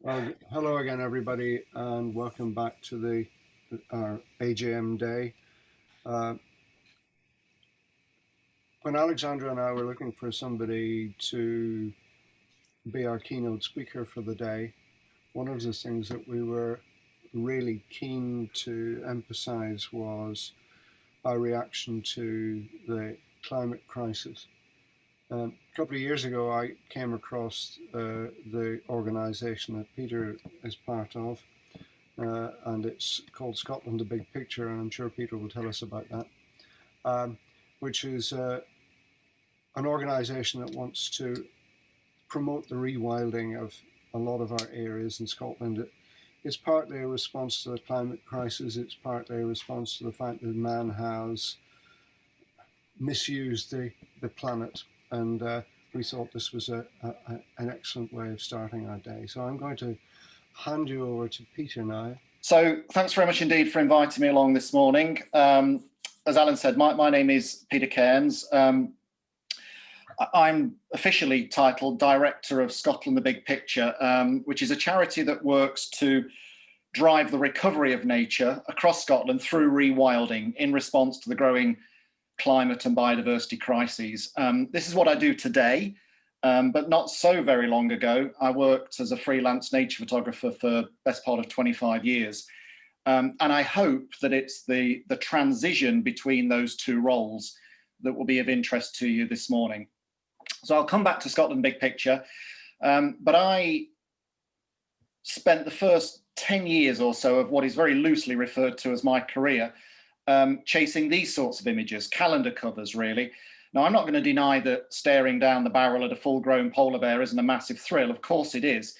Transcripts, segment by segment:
Well, hello again, everybody, and welcome back to our AGM day. Uh, when Alexandra and I were looking for somebody to be our keynote speaker for the day, one of the things that we were really keen to emphasize was our reaction to the climate crisis. A couple of years ago, I came across the organization that Peter is part of, and it's called Scotland: The Big Picture, and I'm sure Peter will tell us about that, which is an organisation that wants to promote the rewilding of a lot of our areas in Scotland. It's partly a response to the climate crisis, it's partly a response to the fact that man has misused the planet, and we thought this was an excellent way of starting our day. So I'm going to hand you over to Peter now. So thanks very much indeed for inviting me along this morning. As Alan said, my name is Peter Cairns. I'm officially titled Director of Scotland: The Big Picture, which is a charity that works to drive the recovery of nature across Scotland through rewilding in response to the growing climate and biodiversity crises. This is what I do today, but not so very long ago, I worked as a freelance nature photographer for the best part of 25 years. And I hope that it's the transition between those two roles that will be of interest to you this morning. So I'll come back to Scotland Big Picture, but I spent the first 10 years or so of what is very loosely referred to as my career, chasing these sorts of images, calendar covers really. Now, I'm not going to deny that staring down the barrel at a full-grown polar bear isn't a massive thrill. Of course it is.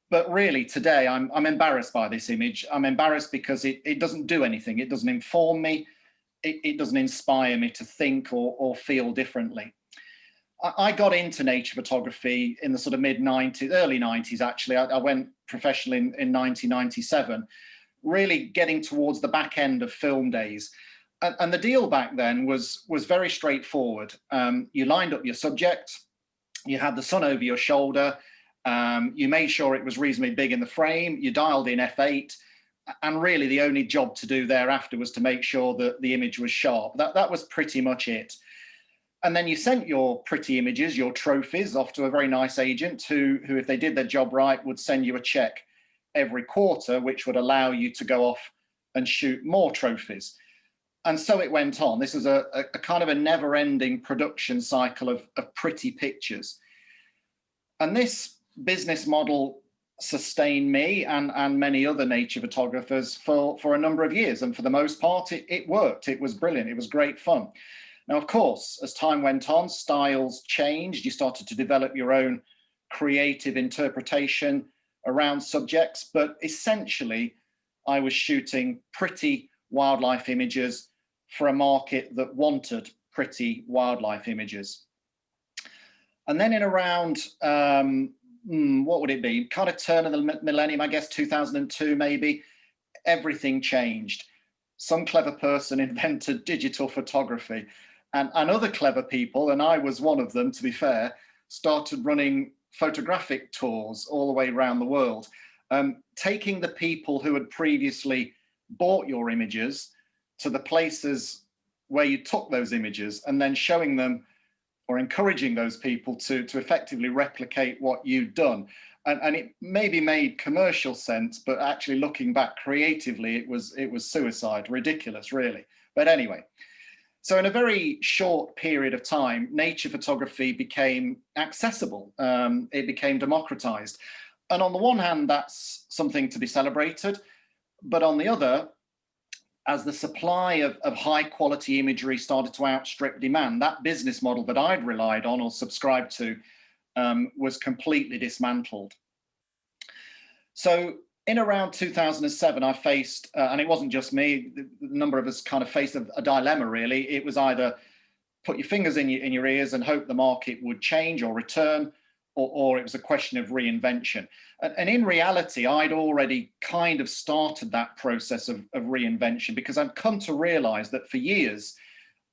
But really, today, I'm embarrassed by this image. I'm embarrassed because it doesn't do anything. It doesn't inform me. It doesn't inspire me to think or feel differently. I got into nature photography in the sort of mid-90s, early 90s, actually. I went professional in 1997, really getting towards the back end of film days. And the deal back then was very straightforward. You lined up your subject, you had the sun over your shoulder, you made sure it was reasonably big in the frame, you dialed in f8, and really the only job to do thereafter was to make sure that the image was sharp. That was pretty much it. And then you sent your pretty images, your trophies, off to a very nice agent who, if they did their job right, would send you a check every quarter, which would allow you to go off and shoot more trophies. And so it went on. This was a kind of a never-ending production cycle of pretty pictures. And this business model sustained me and many other nature photographers for a number of years. And for the most part, it worked. It was brilliant. It was great fun. Now, of course, as time went on, styles changed. You started to develop your own creative interpretation around subjects. But essentially, I was shooting pretty wildlife images for a market that wanted pretty wildlife images. And then in around, what would it be? Kind of turn of the millennium, I guess 2002 maybe, everything changed. Some clever person invented digital photography, and other clever people, and I was one of them to be fair, started running photographic tours all the way around the world, taking the people who had previously bought your images to the places where you took those images and then showing them or encouraging those people to effectively replicate what you'd done. And it maybe made commercial sense, but actually looking back creatively, it was suicide, ridiculous, really. But anyway, so in a very short period of time, nature photography became accessible. It became democratized. And on the one hand, that's something to be celebrated. But on the other, as the supply of high quality imagery started to outstrip demand, that business model that I'd relied on or subscribed to was completely dismantled. So in around 2007, I faced, and it wasn't just me, the number of us kind of faced a dilemma really. It was either put your fingers in your ears and hope the market would change or return, or it was a question of reinvention. And in reality, I'd already kind of started that process of reinvention, because I'd come to realize that for years,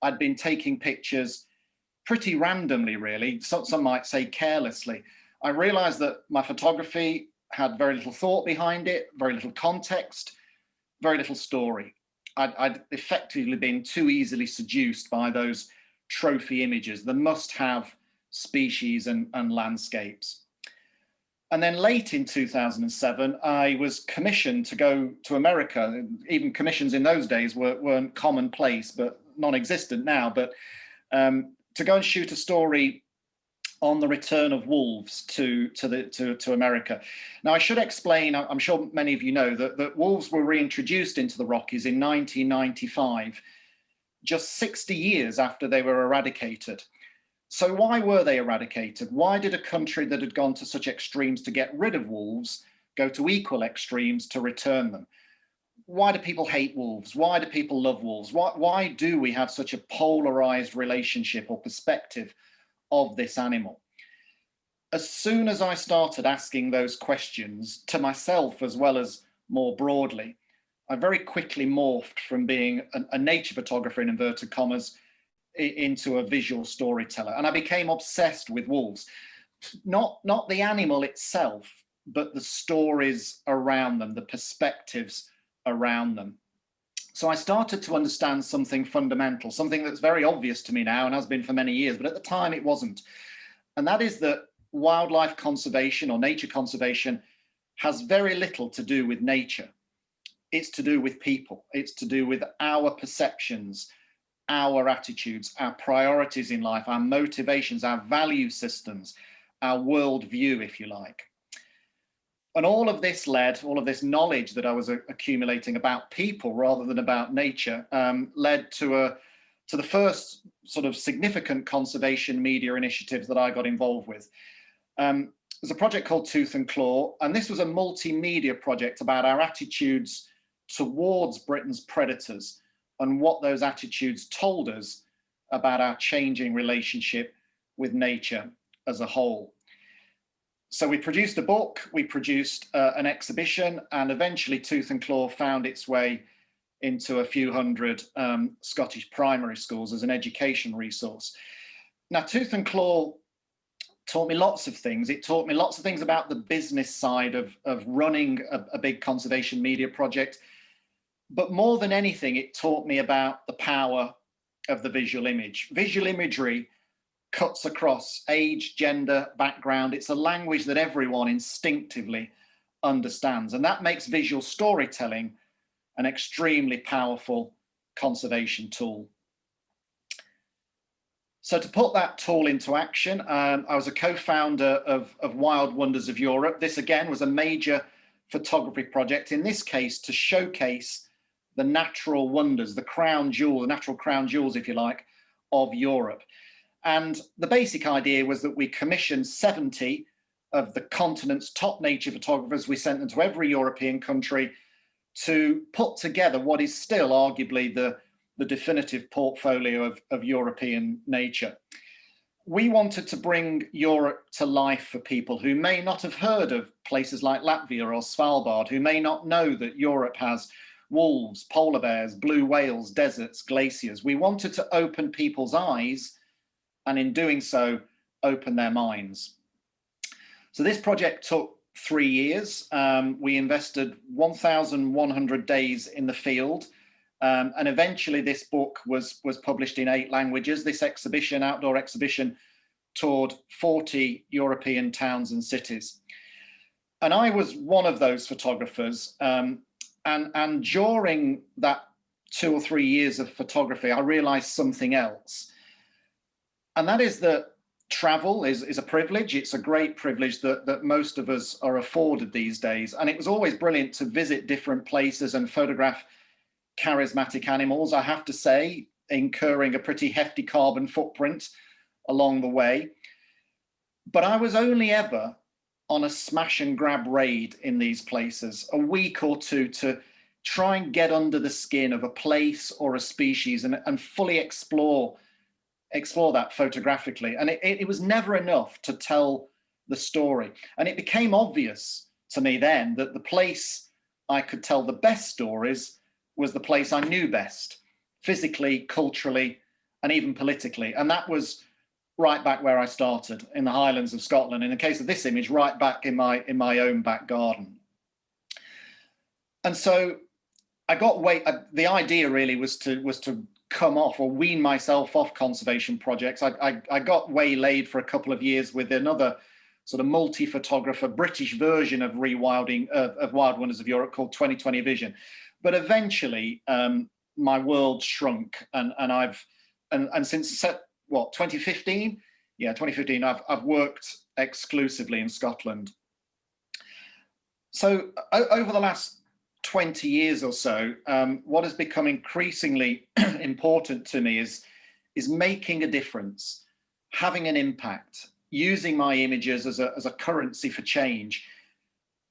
I'd been taking pictures pretty randomly, really. Some might say carelessly. I realized that my photography had very little thought behind it, very little context, very little story. I'd effectively been too easily seduced by those trophy images, the must-have species and landscapes. And then late in 2007, I was commissioned to go to America. Even commissions in those days weren't commonplace, but non-existent now. But to go and shoot a story on the return of wolves to America. Now, I should explain, I'm sure many of you know, that wolves were reintroduced into the Rockies in 1995, just 60 years after they were eradicated. So why were they eradicated? Why did a country that had gone to such extremes to get rid of wolves go to equal extremes to return them? Why do people hate wolves? Why do people love wolves? Why do we have such a polarized relationship or perspective of this animal? As soon as I started asking those questions to myself as well as more broadly, I very quickly morphed from being a nature photographer, in inverted commas, into a visual storyteller. And I became obsessed with wolves, not the animal itself, but the stories around them, the perspectives around them. So I started to understand something fundamental, something that's very obvious to me now and has been for many years, but at the time it wasn't. And that is that wildlife conservation or nature conservation has very little to do with nature. It's to do with people. It's to do with our perceptions, our attitudes, our priorities in life, our motivations, our value systems, our worldview, if you like. And all of this knowledge that I was accumulating about people rather than about nature led to the first sort of significant conservation media initiatives that I got involved with. There's a project called Tooth and Claw, and this was a multimedia project about our attitudes towards Britain's predators and what those attitudes told us about our changing relationship with nature as a whole. So we produced a book, we produced an exhibition, and eventually Tooth and Claw found its way into a few hundred Scottish primary schools as an education resource. Now, Tooth and Claw taught me lots of things. It taught me lots of things about the business side of running a big conservation media project. But more than anything, it taught me about the power of the visual image. Visual imagery cuts across age, gender, background. It's a language that everyone instinctively understands. And that makes visual storytelling an extremely powerful conservation tool. So to put that tool into action, I was a co-founder of Wild Wonders of Europe. This again was a major photography project, in this case to showcase the natural wonders, the crown jewel, the natural crown jewels, if you like, of Europe. And the basic idea was that we commissioned 70 of the continent's top nature photographers. We sent them to every European country to put together what is still arguably the definitive portfolio of European nature. We wanted to bring Europe to life for people who may not have heard of places like Latvia or Svalbard, who may not know that Europe has wolves, polar bears, blue whales, deserts, glaciers. We wanted to open people's eyes, and in doing so, open their minds. So this project took 3 years. We invested 1,100 days in the field, and eventually this book was published in 8 languages. This exhibition, outdoor exhibition, toured 40 European towns and cities. And I was one of those photographers. And during that 2 or 3 years of photography, I realized something else. And that is that travel is a privilege. It's a great privilege that most of us are afforded these days. And it was always brilliant to visit different places and photograph charismatic animals, I have to say, incurring a pretty hefty carbon footprint along the way. But I was only ever on a smash and grab raid in these places, a week or two to try and get under the skin of a place or a species and fully explore that photographically. And it was never enough to tell the story. And it became obvious to me then that the place I could tell the best stories was the place I knew best, physically, culturally, and even politically. And that was right back where I started in the Highlands of Scotland. In the case of this image, right back in my own back garden. And so I got the idea really was to come off or wean myself off conservation projects. I got waylaid for a couple of years with another sort of multi-photographer British version of rewilding of Wild Wonders of Europe called 2020 Vision. But eventually my world shrunk, and since 2015? Yeah, 2015, I've worked exclusively in Scotland. So over the last 20 years or so, what has become increasingly important to me is making a difference, having an impact, using my images as a currency for change,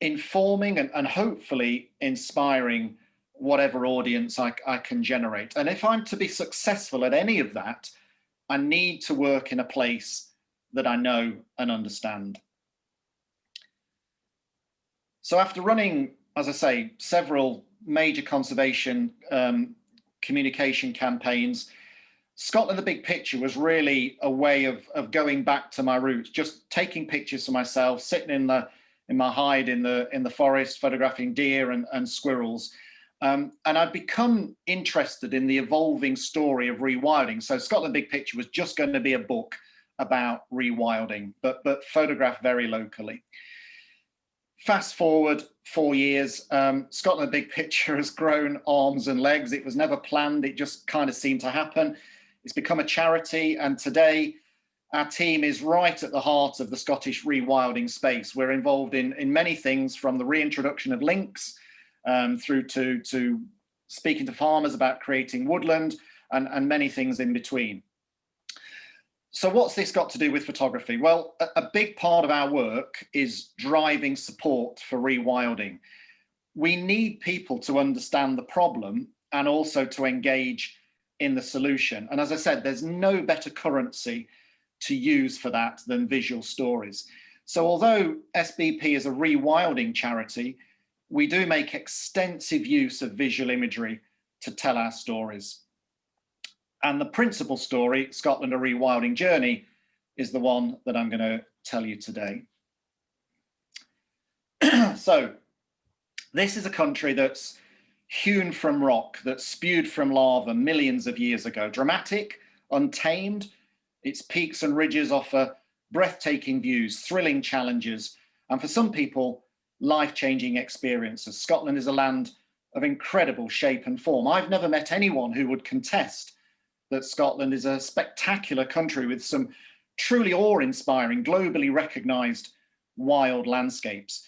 informing and hopefully inspiring whatever audience I can generate. And if I'm to be successful at any of that, I need to work in a place that I know and understand. So after running, as I say, several major conservation communication campaigns, Scotland the Big Picture was really a way of going back to my roots, just taking pictures for myself, sitting in my hide in the forest, photographing deer and squirrels. And I'd become interested in the evolving story of rewilding. So Scotland Big Picture was just going to be a book about rewilding, but photographed very locally. Fast forward 4 years, Scotland Big Picture has grown arms and legs. It was never planned. It just kind of seemed to happen. It's become a charity. And today our team is right at the heart of the Scottish rewilding space. We're involved in many things, from the reintroduction of Lynx through to speaking to farmers about creating woodland and many things in between. So what's this got to do with photography? Well, a big part of our work is driving support for rewilding. We need people to understand the problem and also to engage in the solution. And as I said, there's no better currency to use for that than visual stories. So although SBP is a rewilding charity, we do make extensive use of visual imagery to tell our stories. And the principal story, Scotland: A Rewilding Journey, is the one that I'm going to tell you today. So this is a country that's hewn from rock, that's spewed from lava millions of years ago. Dramatic, untamed, its peaks and ridges offer breathtaking views, thrilling challenges, and for some people, life-changing experiences. Scotland is a land of incredible shape and form. I've never met anyone who would contest that Scotland is a spectacular country with some truly awe-inspiring, globally recognized wild landscapes.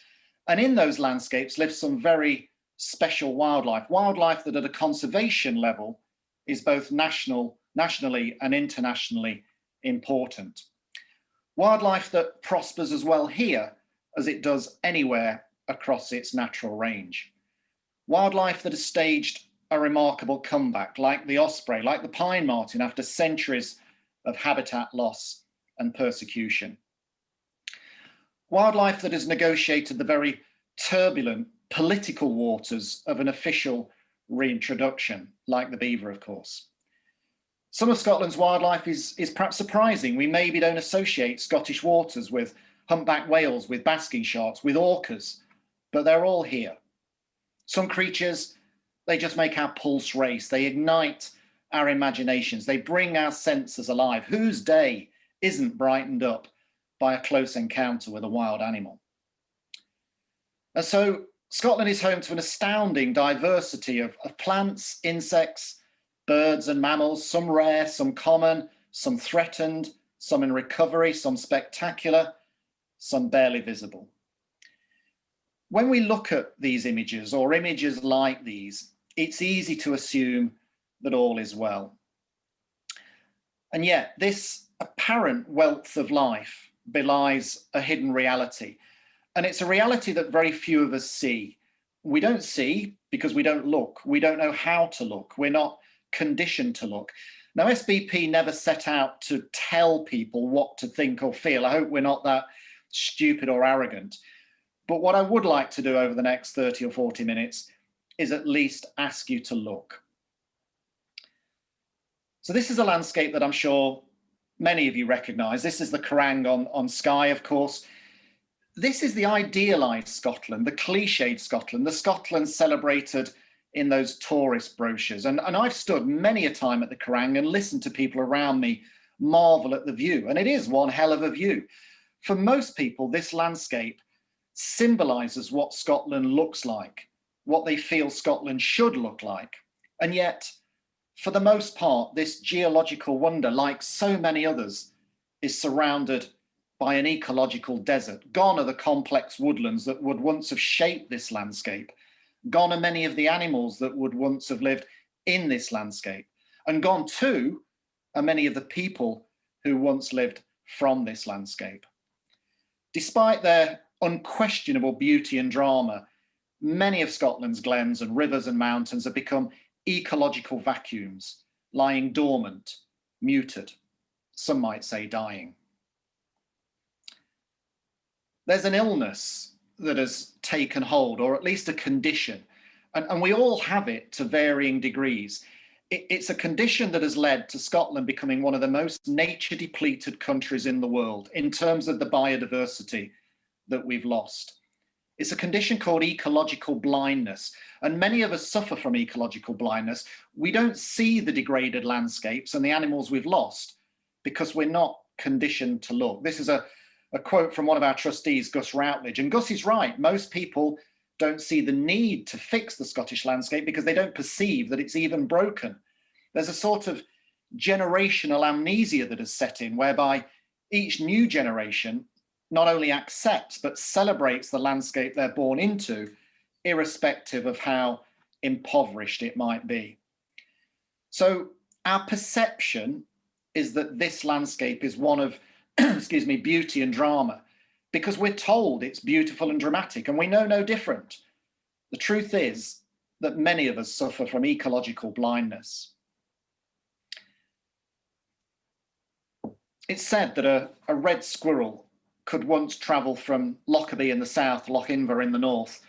And in those landscapes lives some very special wildlife that at a conservation level is both nationally and internationally important. Wildlife that prospers as well here as it does anywhere across its natural range. Wildlife that has staged a remarkable comeback, like the osprey, like the pine marten, after centuries of habitat loss and persecution. Wildlife that has negotiated the very turbulent political waters of an official reintroduction, like the beaver, of course. Some of Scotland's wildlife is perhaps surprising. We maybe don't associate Scottish waters with humpback whales, with basking sharks, with orcas, but they're all here. Some creatures, they just make our pulse race. They ignite our imaginations. They bring our senses alive. Whose day isn't brightened up by a close encounter with a wild animal? And so Scotland is home to an astounding diversity of plants, insects, birds and mammals, some rare, some common, some threatened, some in recovery, some spectacular, some barely visible. When we look at these images or images like these, it's easy to assume that all is well. And yet this apparent wealth of life belies a hidden reality. And it's a reality that very few of us see. We don't see because we don't look. We don't know how to look. We're not conditioned to look. Now, SBP never set out to tell people what to think or feel. I hope we're not that stupid or arrogant. But what I would like to do over the next 30 or 40 minutes is at least ask you to look. So this is a landscape that I'm sure many of you recognise. This is the Kerrang on Sky, of course. This is the idealised Scotland, the cliched Scotland, the Scotland celebrated in those tourist brochures. And I've stood many a time at the Kerrang and listened to people around me marvel at the view. And it is one hell of a view. For most people, this landscape symbolises what Scotland looks like, what they feel Scotland should look like. And yet, for the most part, this geological wonder, like so many others, is surrounded by an ecological desert. Gone are the complex woodlands that would once have shaped this landscape. Gone are many of the animals that would once have lived in this landscape. And gone too are many of the people who once lived from this landscape. Despite their unquestionable beauty and drama, many of Scotland's glens and rivers and mountains have become ecological vacuums, lying dormant, muted, some might say dying. There's an illness that has taken hold, or at least a condition, and we all have it to varying degrees. It's a condition that has led to Scotland becoming one of the most nature depleted countries in the world in terms of the biodiversity that we've lost. It's a condition called ecological blindness, and many of us suffer from ecological blindness. We don't see the degraded landscapes and the animals we've lost because we're not conditioned to look. This is a quote from one of our trustees, Gus Routledge, and Gus is right. Most people don't see the need to fix the Scottish landscape because they don't perceive that it's even broken. There's a sort of generational amnesia that has set in, whereby each new generation not only accepts but celebrates the landscape they're born into, irrespective of how impoverished it might be. So our perception is that this landscape is one of excuse me, beauty and drama, because we're told it's beautiful and dramatic, and we know no different. The truth is that many of us suffer from ecological blindness. It's said that a red squirrel could once travel from Lockerbie in the south, Lochainver in the north,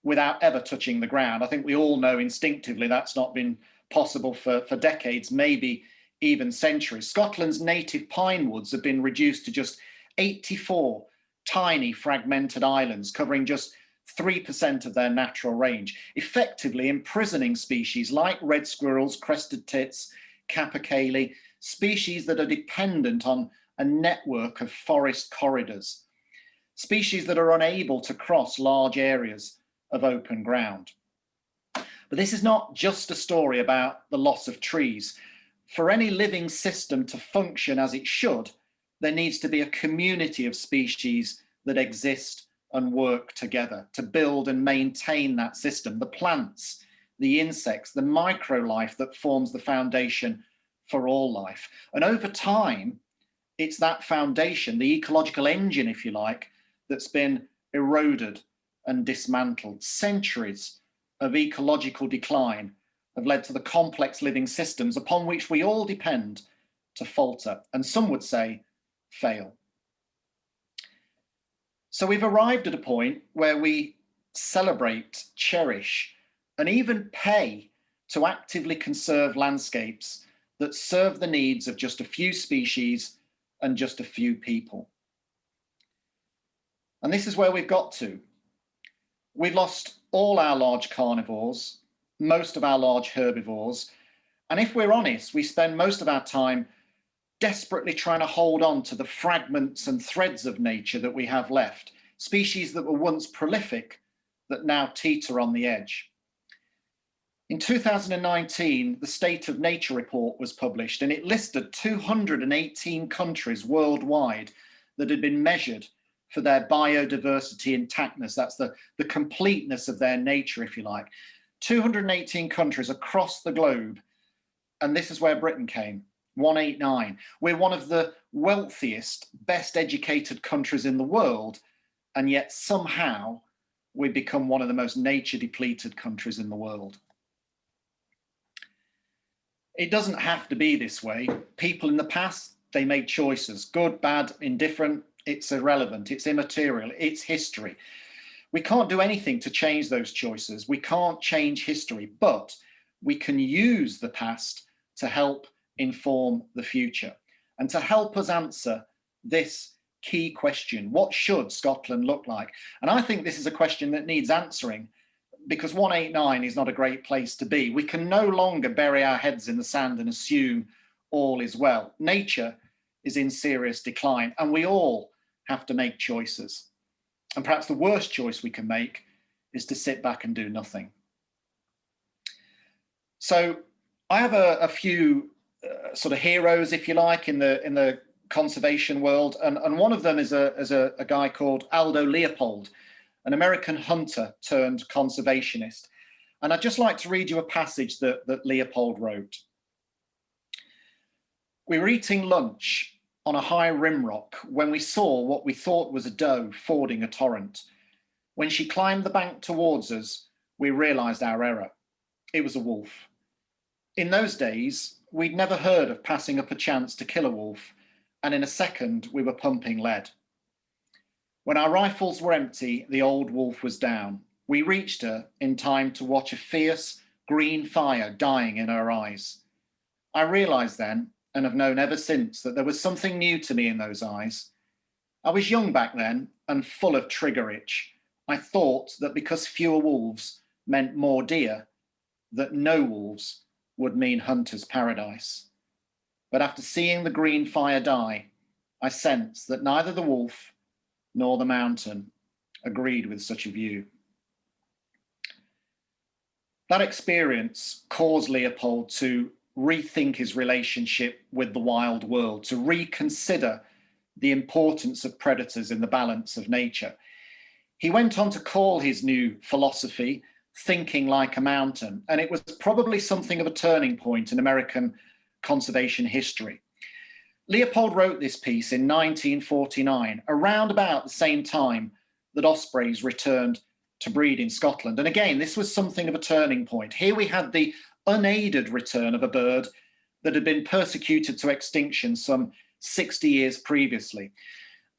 without ever touching the ground. I think we all know instinctively that's not been possible for decades, maybe even centuries. Scotland's native pine woods have been reduced to just 84 tiny fragmented islands covering just 3% of their natural range, effectively imprisoning species like red squirrels, crested tits, capercaillie, species that are dependent on a network of forest corridors, species that are unable to cross large areas of open ground. But this is not just a story about the loss of trees. For any living system to function as it should, there needs to be a community of species that exist and work together to build and maintain that system. The plants, the insects, the microlife that forms the foundation for all life. And over time, it's that foundation, the ecological engine, if you like, that's been eroded and dismantled. Centuries of ecological decline have led to the complex living systems upon which we all depend to falter, and some would say fail. So we've arrived at a point where we celebrate, cherish, and even pay to actively conserve landscapes that serve the needs of just a few species and just a few people. And this is where we've got to. We've lost all our large carnivores, most of our large herbivores, and if we're honest, we spend most of our time desperately trying to hold on to the fragments and threads of nature that we have left, species that were once prolific that now teeter on the edge. In 2019, the State of Nature report was published, and it listed 218 countries worldwide that had been measured for their biodiversity intactness. That's the completeness of their nature, if you like. 218 countries across the globe, and this is where Britain came, 189. We're one of the wealthiest, best educated countries in the world, and yet somehow we become one of the most nature depleted countries in the world. It doesn't have to be this way. People in the past, they made choices, good, bad, indifferent. It's irrelevant, it's immaterial, it's history. We can't do anything to change those choices. We can't change history, but we can use the past to help inform the future. And to help us answer this key question, what should Scotland look like? And I think this is a question that needs answering, because 189 is not a great place to be. We can no longer bury our heads in the sand and assume all is well. Nature is in serious decline, and we all have to make choices. And perhaps the worst choice we can make is to sit back and do nothing. So I have a few sort of heroes, if you like, in the conservation world, and one of them is a guy called Aldo Leopold, an American hunter turned conservationist. And I'd just like to read you a passage that Leopold wrote. We were eating lunch on a high rim rock when we saw what we thought was a doe fording a torrent. When she climbed the bank towards us, we realized our error. It was a wolf. In those days, we'd never heard of passing up a chance to kill a wolf, and in a second, we were pumping lead. When our rifles were empty, the old wolf was down. We reached her in time to watch a fierce green fire dying in her eyes. I realized then, and have known ever since, that there was something new to me in those eyes. I was young back then and full of trigger itch. I thought that because fewer wolves meant more deer, that no wolves would mean hunter's paradise. But after seeing the green fire die, I sensed that neither the wolf nor the mountain agreed with such a view. That experience caused Leopold to rethink his relationship with the wild world, to reconsider the importance of predators in the balance of nature. He went on to call his new philosophy thinking like a mountain, and it was probably something of a turning point in American conservation history. Leopold wrote this piece in 1949, around about the same time that ospreys returned to breed in Scotland. And again, this was something of a turning point. Here we had the unaided return of a bird that had been persecuted to extinction some 60 years previously.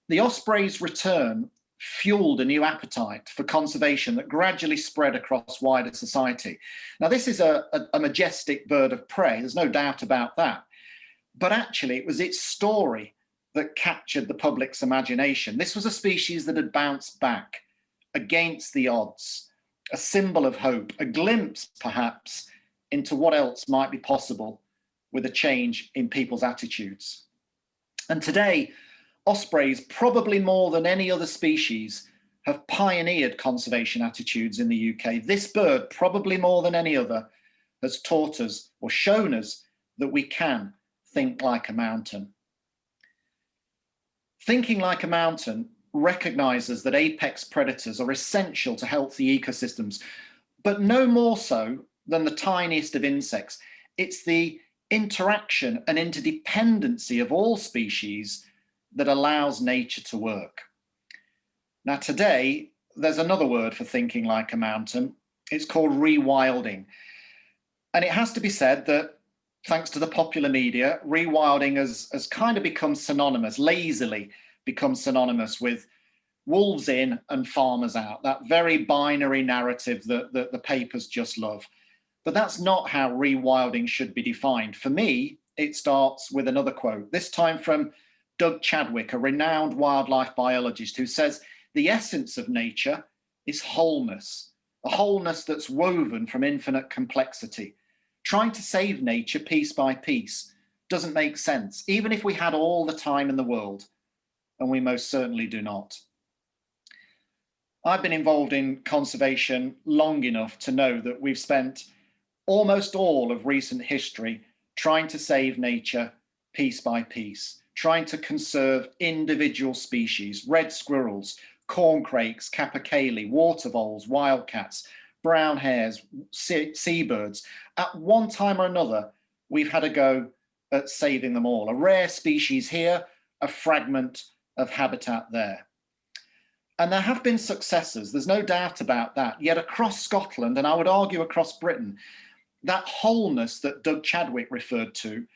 The osprey's return fueled a new appetite for conservation that gradually spread across wider society. Now, this is a majestic bird of prey, there's no doubt about that. But actually, it was its story that captured the public's imagination. This was a species that had bounced back against the odds, a symbol of hope, a glimpse, perhaps, into what else might be possible with a change in people's attitudes. And today, ospreys, probably more than any other species, have pioneered conservation attitudes in the UK. This bird, probably more than any other, has taught us or shown us that we can think like a mountain. Thinking like a mountain recognizes that apex predators are essential to healthy ecosystems, but no more so than the tiniest of insects. It's the interaction and interdependency of all species that allows nature to work. Now, today, there's another word for thinking like a mountain. It's called rewilding. And it has to be said that thanks to the popular media, rewilding has kind of become synonymous, lazily become synonymous with wolves in and farmers out, that very binary narrative that the papers just love. But that's not how rewilding should be defined. For me, it starts with another quote, this time from Doug Chadwick, a renowned wildlife biologist, who says, the essence of nature is wholeness, a wholeness that's woven from infinite complexity. Trying to save nature piece by piece doesn't make sense, even if we had all the time in the world, and we most certainly do not. I've been involved in conservation long enough to know that we've spent almost all of recent history trying to save nature piece by piece, trying to conserve individual species, red squirrels, corncrakes, capercaillie, water voles, wildcats, brown hares, seabirds. At one time or another, we've had a go at saving them all. A rare species here, a fragment of habitat there. And there have been successes, there's no doubt about that. Yet across Scotland, and I would argue across Britain, that wholeness that Doug Chadwick referred to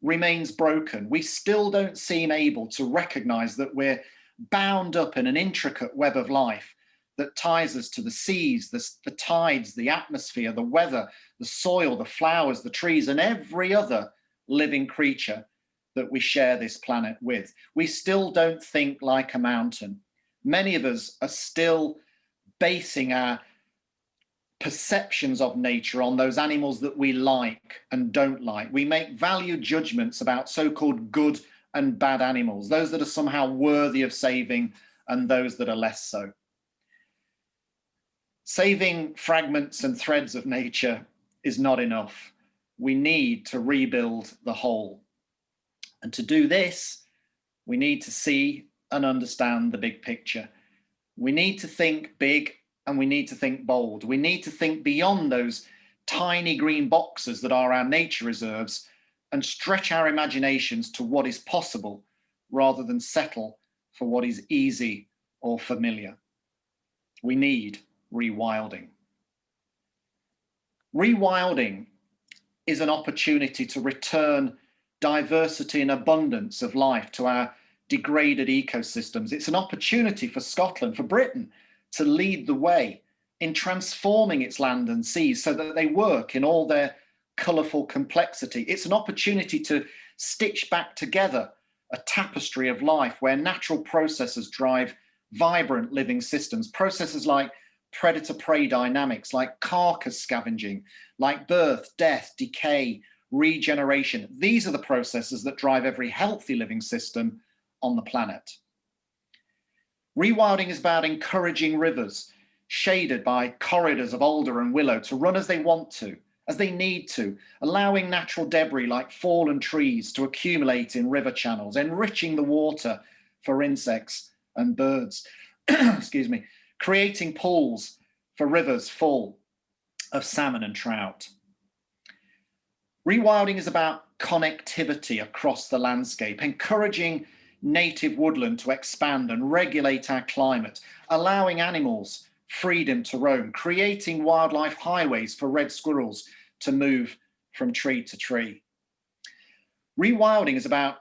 remains broken. We still don't seem able to recognize that we're bound up in an intricate web of life that ties us to the seas, the tides, the atmosphere, the weather, the soil, the flowers, the trees, and every other living creature that we share this planet with. We still don't think like a mountain. Many of us are still basing our perceptions of nature on those animals that we like and don't like. We make value judgments about so-called good and bad animals, those that are somehow worthy of saving and those that are less so. Saving fragments and threads of nature is not enough. We need to rebuild the whole. And to do this, we need to see and understand the big picture. We need to think big and we need to think bold. We need to think beyond those tiny green boxes that are our nature reserves and stretch our imaginations to what is possible rather than settle for what is easy or familiar. We need rewilding. Rewilding is an opportunity to return diversity and abundance of life to our degraded ecosystems. It's an opportunity for Scotland, for Britain, to lead the way in transforming its land and seas so that they work in all their colourful complexity. It's an opportunity to stitch back together a tapestry of life where natural processes drive vibrant living systems, processes like predator-prey dynamics, like carcass scavenging, like birth, death, decay, regeneration. These are the processes that drive every healthy living system on the planet. Rewilding is about encouraging rivers shaded by corridors of alder and willow to run as they want to, as they need to, allowing natural debris like fallen trees to accumulate in river channels, enriching the water for insects and birds, excuse me, creating pools for rivers full of salmon and trout. Rewilding is about connectivity across the landscape, encouraging native woodland to expand and regulate our climate, allowing animals freedom to roam, creating wildlife highways for red squirrels to move from tree to tree. Rewilding is about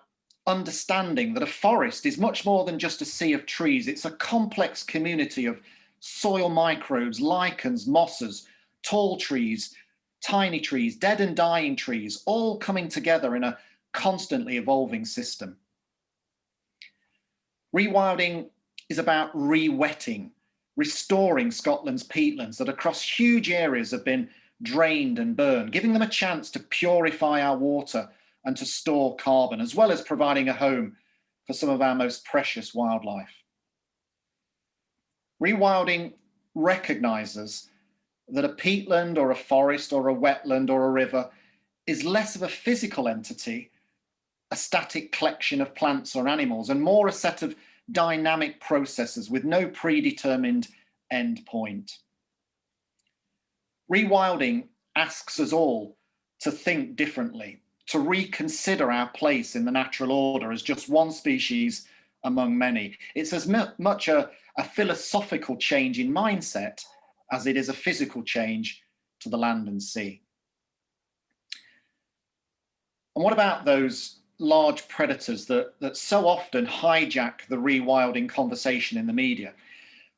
understanding that a forest is much more than just a sea of trees. It's a complex community of soil microbes, lichens, mosses, tall trees, tiny trees, dead and dying trees, all coming together in a constantly evolving system. Rewilding is about re-wetting, restoring Scotland's peatlands that across huge areas have been drained and burned, giving them a chance to purify our water and to store carbon, as well as providing a home for some of our most precious wildlife. Rewilding recognises that a peatland or a forest or a wetland or a river is less of a physical entity, a static collection of plants or animals, and more a set of dynamic processes with no predetermined end point. Rewilding asks us all to think differently, to reconsider our place in the natural order as just one species among many. It's as much a philosophical change in mindset as it is a physical change to the land and sea. And what about those large predators that so often hijack the rewilding conversation in the media?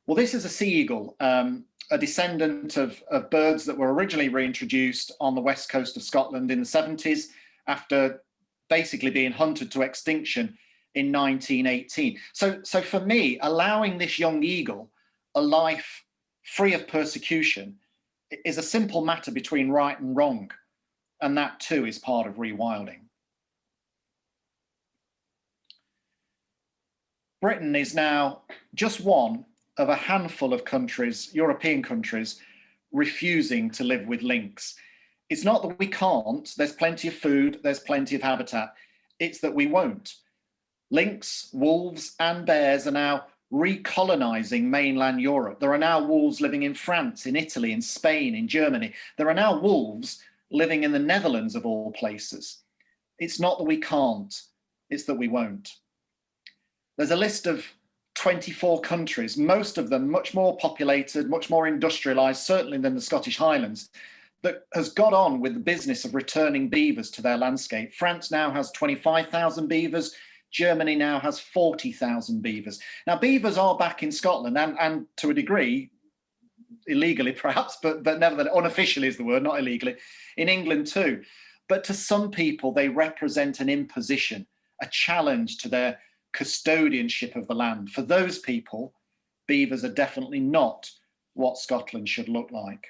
Well, this is a sea eagle, a descendant of birds that were originally reintroduced on the west coast of Scotland in the 70s after basically being hunted to extinction in 1918. So for me, allowing this young eagle a life free of persecution is a simple matter between right and wrong, and that too is part of rewilding. Britain is now just one of a handful of countries, European countries, refusing to live with lynx. It's not that we can't, there's plenty of food, there's plenty of habitat, it's that we won't. Lynx, wolves and bears are now recolonizing mainland Europe. There are now wolves living in France, in Italy, in Spain, in Germany. There are now wolves living in the Netherlands of all places. It's not that we can't, it's that we won't. There's a list of 24 countries, most of them much more populated, much more industrialized, certainly than the Scottish Highlands, that has got on with the business of returning beavers to their landscape. France now has 25,000 beavers. Germany now has 40,000 beavers. Now, beavers are back in Scotland and to a degree, illegally perhaps, but nevertheless, unofficially is the word, not illegally, in England too. But to some people, they represent an imposition, a challenge to their custodianship of the land. For those people, beavers are definitely not what Scotland should look like.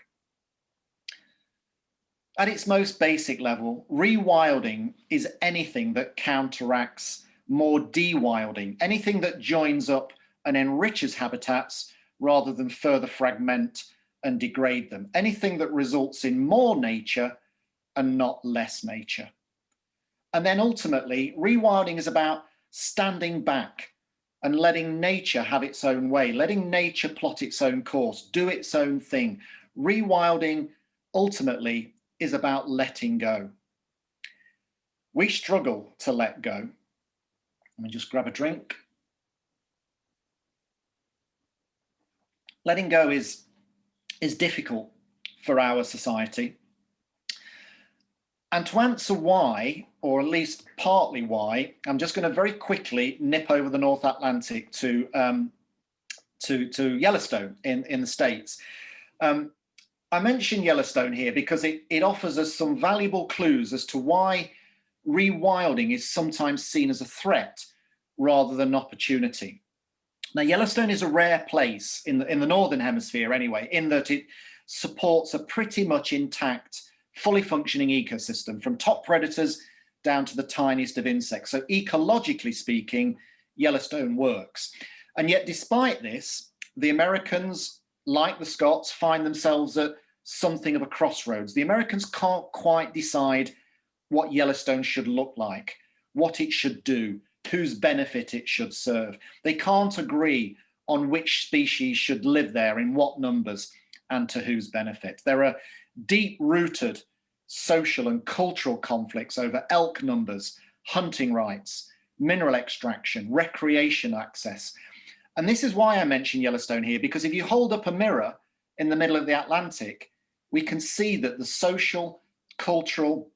At its most basic level, rewilding is anything that counteracts more de-wilding, anything that joins up and enriches habitats rather than further fragment and degrade them, anything that results in more nature and not less nature. And then ultimately, rewilding is about standing back and letting nature have its own way, letting nature plot its own course, do its own thing. Rewilding ultimately is about letting go. We struggle to let go. Let me just grab a drink. Letting go is difficult for our society. And to answer why, or at least partly why, I'm just going to very quickly nip over the North Atlantic to Yellowstone in the States. I mention Yellowstone here because it offers us some valuable clues as to why rewilding is sometimes seen as a threat rather than an opportunity. Now, Yellowstone is a rare place in the Northern Hemisphere anyway, in that it supports a pretty much intact, fully functioning ecosystem from top predators down to the tiniest of insects. So ecologically speaking, Yellowstone works. And yet despite this, the Americans, like the Scots, find themselves at something of a crossroads. The Americans can't quite decide what Yellowstone should look like, what it should do, whose benefit it should serve. They can't agree on which species should live there, in what numbers, and to whose benefit. There are deep-rooted social and cultural conflicts over elk numbers, hunting rights, mineral extraction, recreation access. And this is why I mention Yellowstone here, because if you hold up a mirror in the middle of the Atlantic, we can see that the social, cultural,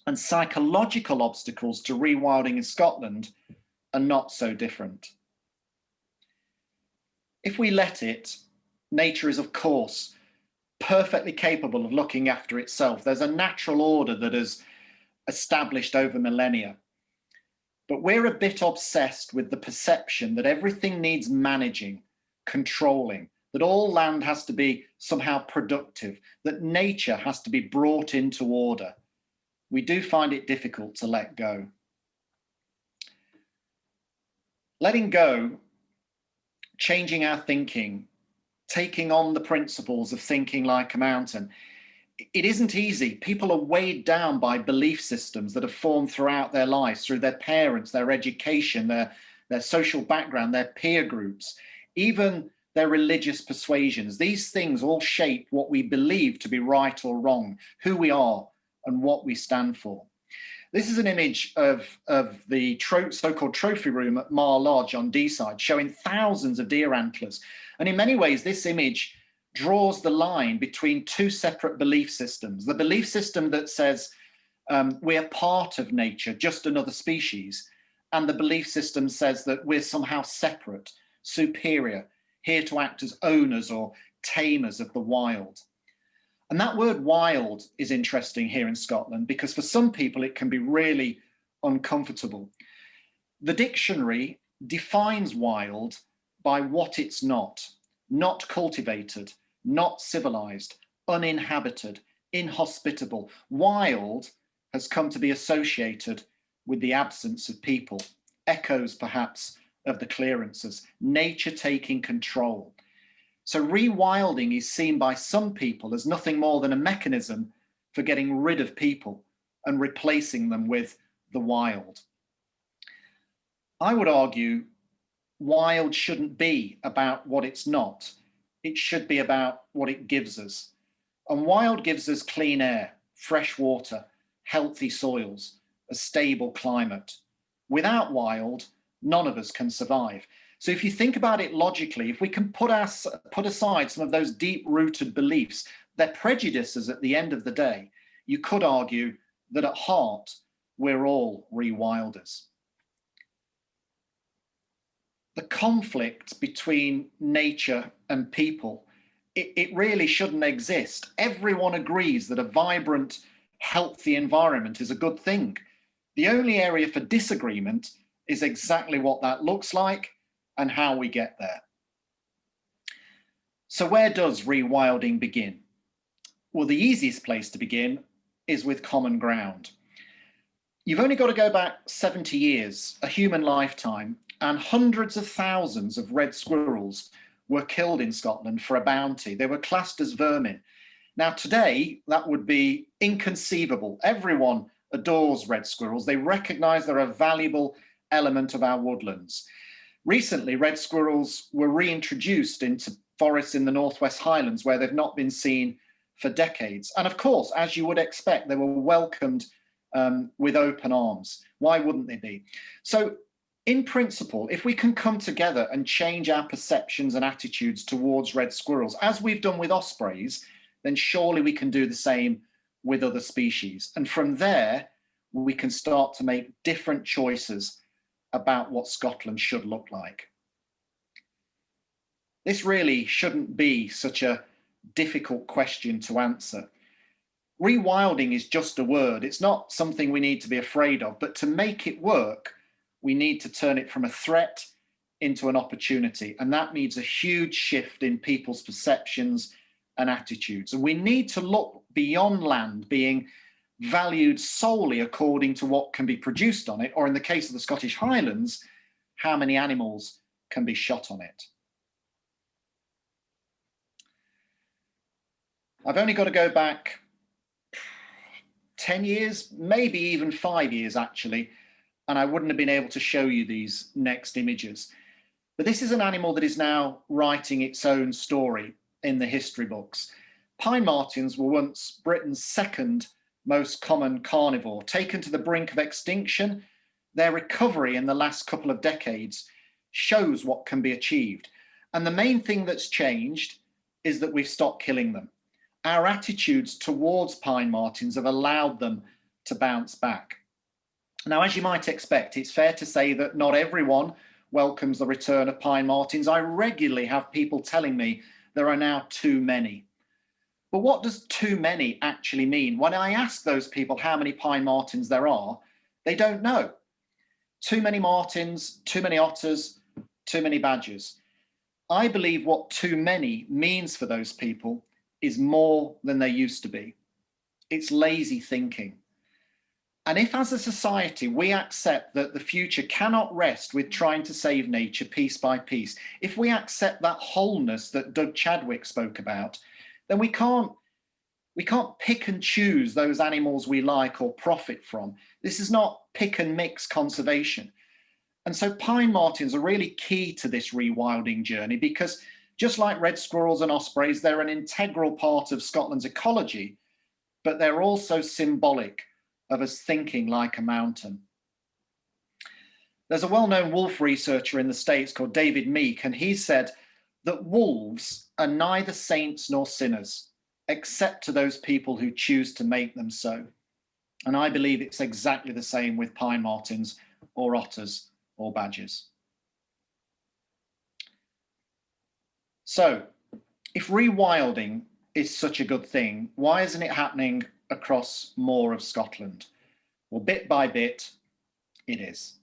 and psychological obstacles to rewilding in Scotland are not so different. If we let it, nature is, of course, perfectly capable of looking after itself. There's a natural order that is established over millennia. But we're a bit obsessed with the perception that everything needs managing, controlling, that all land has to be somehow productive, that nature has to be brought into order. We do find it difficult to let go. Letting go, changing our thinking, taking on the principles of thinking like a mountain, it isn't easy. People are weighed down by belief systems that have formed throughout their lives, through their parents, their education, their social background, their peer groups, even their religious persuasions. These things all shape what we believe to be right or wrong, who we are and what we stand for. This is an image of the so-called trophy room at Mar Lodge on Deeside, showing thousands of deer antlers. And in many ways, this image draws the line between two separate belief systems. The belief system that says we're part of nature, just another species, and the belief system says that we're somehow separate, superior, here to act as owners or tamers of the wild. And that word wild is interesting here in Scotland because for some people it can be really uncomfortable. The dictionary defines wild by what it's not cultivated, not civilized, uninhabited, inhospitable. Wild has come to be associated with the absence of people, echoes perhaps of the clearances, nature taking control. So rewilding is seen by some people as nothing more than a mechanism for getting rid of people and replacing them with the wild. I would argue wild shouldn't be about what it's not. It should be about what it gives us. And wild gives us clean air, fresh water, healthy soils, a stable climate. Without wild, none of us can survive. So if you think about it logically, if we can put aside some of those deep-rooted beliefs, they're prejudices at the end of the day, you could argue that at heart, we're all rewilders. The conflict between nature and people, it really shouldn't exist. Everyone agrees that a vibrant, healthy environment is a good thing. The only area for disagreement is exactly what that looks like and how we get there. So where does rewilding begin? Well, the easiest place to begin is with common ground. You've only got to go back 70 years, a human lifetime, and hundreds of thousands of red squirrels were killed in Scotland for a bounty. They were classed as vermin. Now today, that would be inconceivable. Everyone adores red squirrels. They recognize they're a valuable element of our woodlands. Recently, red squirrels were reintroduced into forests in the Northwest Highlands where they've not been seen for decades. And of course, as you would expect, they were welcomed with open arms. Why wouldn't they be? So in principle, if we can come together and change our perceptions and attitudes towards red squirrels, as we've done with ospreys, then surely we can do the same with other species. And from there, we can start to make different choices about what Scotland should look like. This really shouldn't be such a difficult question to answer. Rewilding is just a word. It's not something we need to be afraid of, but to make it work, we need to turn it from a threat into an opportunity. And that needs a huge shift in people's perceptions and attitudes. And we need to look beyond land being valued solely according to what can be produced on it, or in the case of the Scottish Highlands, how many animals can be shot on it. I've only got to go back 10 years, maybe even 5 years actually, and I wouldn't have been able to show you these next images. But this is an animal that is now writing its own story in the history books. Pine martens were once Britain's second most common carnivore. Taken to the brink of extinction, their recovery in the last couple of decades shows what can be achieved. And the main thing that's changed is that we've stopped killing them. Our attitudes towards pine martens have allowed them to bounce back. Now, as you might expect, it's fair to say that not everyone welcomes the return of pine martens. I regularly have people telling me there are now too many. But what does too many actually mean? When I ask those people how many pine martens there are, they don't know. Too many martens, too many otters, too many badgers. I believe what too many means for those people is more than there used to be. It's lazy thinking. And if as a society we accept that the future cannot rest with trying to save nature piece by piece, if we accept that wholeness that Doug Chadwick spoke about, then we can't pick and choose those animals we like or profit from. This is not pick and mix conservation. And so pine martens are really key to this rewilding journey because just like red squirrels and ospreys, they're an integral part of Scotland's ecology, but they're also symbolic of us thinking like a mountain. There's a well-known wolf researcher in the States called David Meek, and he said that wolves are neither saints nor sinners, except to those people who choose to make them so. And I believe it's exactly the same with pine martens or otters or badgers. So, if rewilding is such a good thing, why isn't it happening across more of Scotland? Well, bit by bit, it is.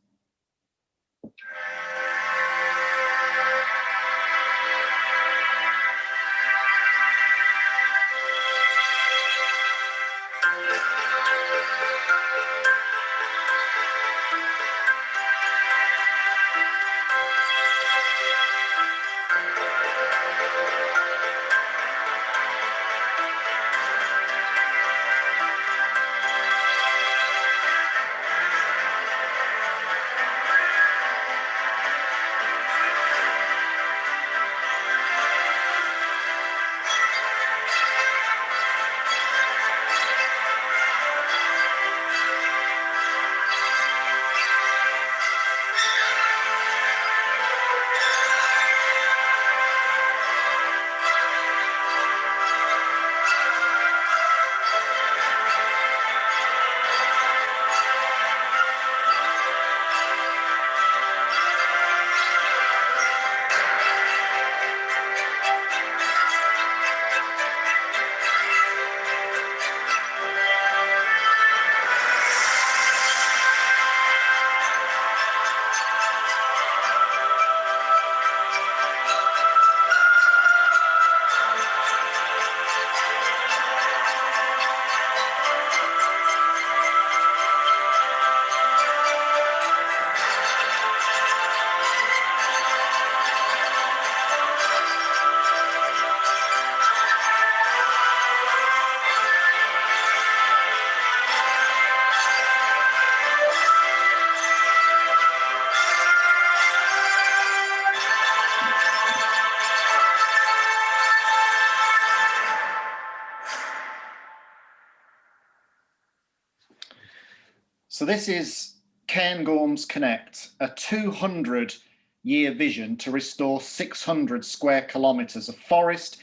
So this is Cairns Connect, a 200-year vision to restore 600 square kilometres of forest,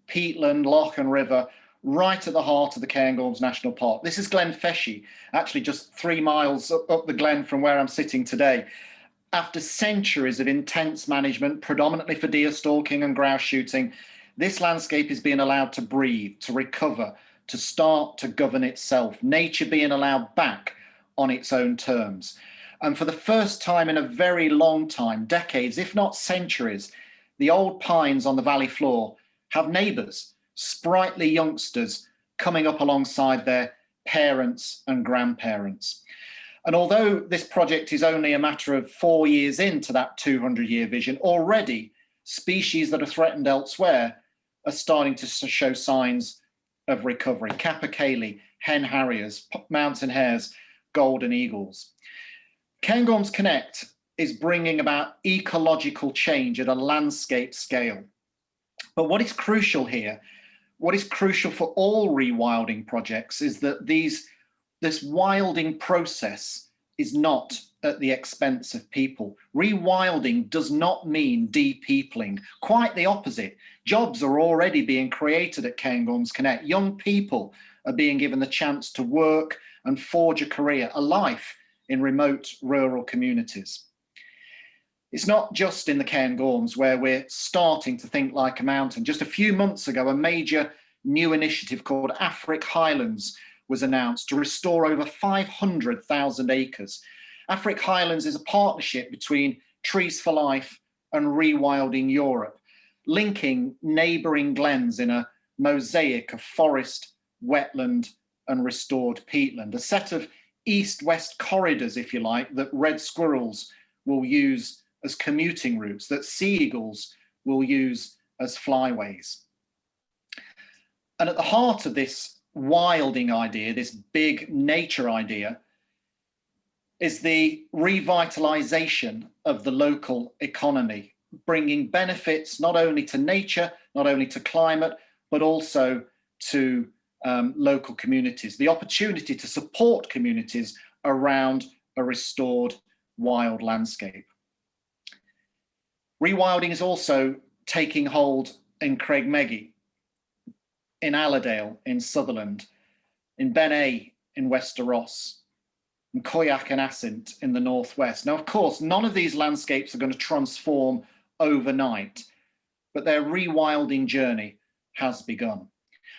peatland, loch and river, right at the heart of the Cairns National Park. This is Glen Feshie, actually just 3 miles up the glen from where I'm sitting today. After centuries of intense management, predominantly for deer stalking and grouse shooting, this landscape is being allowed to breathe, to recover, to start to govern itself, nature being allowed back on its own terms. And for the first time in a very long time, decades, if not centuries, the old pines on the valley floor have neighbours, sprightly youngsters coming up alongside their parents and grandparents. And although this project is only a matter of 4 years into that 200-year vision, already species that are threatened elsewhere are starting to show signs of recovery. Capercaillie, hen harriers, mountain hares, golden eagles. Cairns Connect is bringing about ecological change at a landscape scale. But what is crucial here, what is crucial for all rewilding projects, is that this wilding process is not at the expense of people. Rewilding does not mean depeopling. Quite the opposite. Jobs are already being created at Cairns Connect. Young people are being given the chance to work and forge a career, a life in remote rural communities. It's not just in the Cairns where we're starting to think like a mountain. Just a few months ago, a major new initiative called Afric Highlands was announced to restore over 500,000 acres. Afric Highlands is a partnership between Trees for Life and Rewilding Europe, linking neighbouring glens in a mosaic of forest, wetland and restored peatland, a set of east-west corridors, if you like, that red squirrels will use as commuting routes, that sea eagles will use as flyways. And at the heart of this wilding idea, this big nature idea, is the revitalization of the local economy, bringing benefits not only to nature, not only to climate, but also to local communities, the opportunity to support communities around a restored wild landscape. Rewilding is also taking hold in Craigmeggy, in Allerdale, in Sutherland, in Benay, in Wester Ross, in Coyac and Assynt in the northwest. Now, of course, none of these landscapes are going to transform overnight, but their rewilding journey has begun.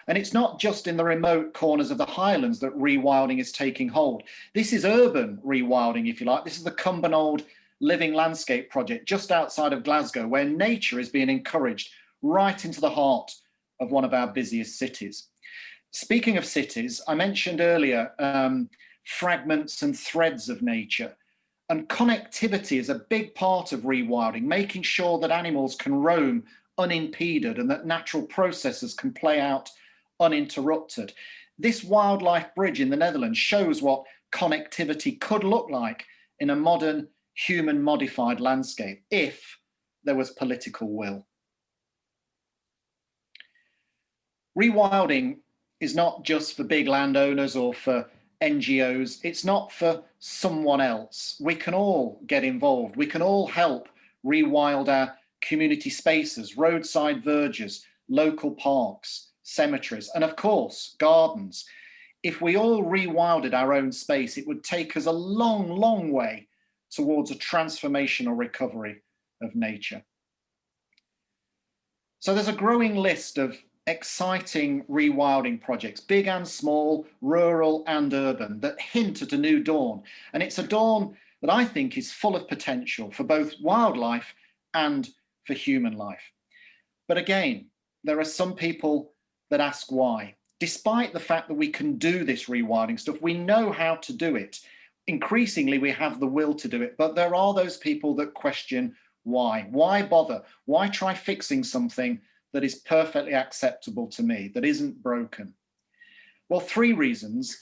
And it's not just in the remote corners of the Highlands that rewilding is taking hold. This is urban rewilding, if you like. This is the Cumbernauld Living Landscape Project just outside of Glasgow, where nature is being encouraged right into the heart of one of our busiest cities. Speaking of cities, I mentioned earlier fragments and threads of nature. And connectivity is a big part of rewilding, making sure that animals can roam unimpeded and that natural processes can play out uninterrupted. This wildlife bridge in the Netherlands shows what connectivity could look like in a modern human modified landscape if there was political will. Rewilding is not just for big landowners or for NGOs. It's not for someone else. We can all get involved. We can all help rewild our community spaces, roadside verges, local parks, cemeteries, and of course, gardens. If we all rewilded our own space, it would take us a long, long way towards a transformational recovery of nature. So there's a growing list of exciting rewilding projects, big and small, rural and urban, that hint at a new dawn. And it's a dawn that I think is full of potential for both wildlife and for human life. But again, there are some people that ask why. Despite the fact that we can do this rewilding stuff, we know how to do it. Increasingly, we have the will to do it, but there are those people that question why. Why bother? Why try fixing something that is perfectly acceptable to me, that isn't broken? Well, 3 reasons.